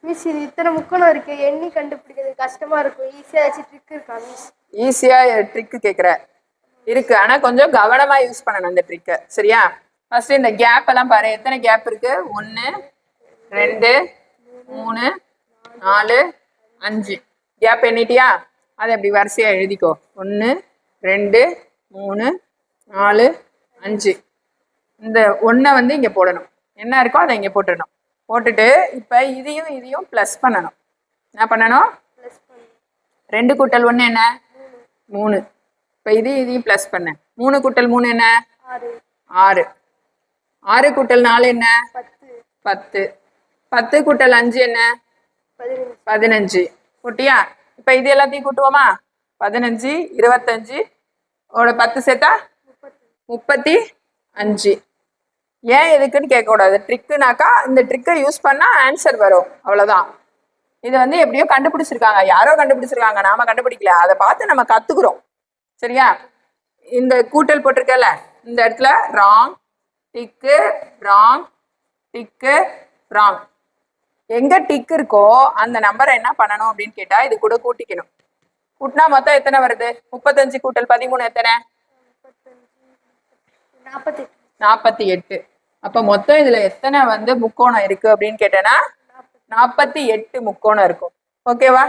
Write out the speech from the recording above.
Miss இது இத்தனை முக்கோணம் இருக்கு, எண்ணி கண்டுபிடிக்கிறது கஷ்டமா இருக்கும். ஈஸியா ஏதாச்சும் ட்ரிக் இருக்கா மிஸ்? ஈஸியா ட்ரிக் கேட்குற இருக்கு, ஆனா கொஞ்சம் கவனமா யூஸ் பண்ணணும் இந்த ட்ரிக்கை. சரியா? ஃபர்ஸ்ட் இந்த கேப் எல்லாம் பாரு, எத்தனை கேப் இருக்கு? 1 2 3 4 5 கேப் எண்ணிட்டியா? அதை அப்படி வரிசையா எழுதிக்கோ. 1 2 3 4 5. இந்த 1 வந்து இங்க போடணும், என்ன இருக்கோ அதை இங்க போட்டுடணும். போட்டுட்டு இப்ப இதையும் இதையும் பிளஸ் பண்ணணும். என்ன பண்ணணும்? 2 கூட்டல் 1 என்ன? 3. இப்ப இதையும் பிளஸ் பண்ண. 3 கூட்டல் 3 என்ன? 6. 6 கூட்டல் 4 என்ன? 10. 10 கூட்டல் 5 என்ன? 15. கூட்டியா? இப்ப இது எல்லாத்தையும் கூட்டுவோமா? 15 25 10 சேர்த்தா 35. ஏன் எதுக்குன்னு கேட்க கூடாது. ட்ரிக்குனாக்கா இந்த ட்ரிக்கை யூஸ் பண்ணா ஆன்சர் வரும், அவ்வளவுதான். இது வந்து எப்படியோ கண்டுபிடிச்சிருக்காங்க, யாரோ கண்டுபிடிச்சிருக்காங்க, நாம கண்டுபிடிக்கல. அதை பார்த்து நம்ம கத்துக்கிறோம். சரியா? இந்த கூட்டல் போட்டிருக்கல, இந்த இடத்துல ராங் டிக்கு ராங் டிக்கு ராங். எங்க டிக் இருக்கோ அந்த நம்பரை என்ன பண்ணணும் அப்படின்னு கேட்டா இது கூட கூட்டிக்கணும். கூட்டினா மொத்தம் எத்தனை வருது? 35 கூட்டல் 13 எத்தனை? 48. அப்ப மொத்தம் இதுல எத்தனை வந்து முக்கோணம் இருக்கு அப்படின்னு கேட்டேன்னா 48 முக்கோணம் இருக்கும். ஓகேவா?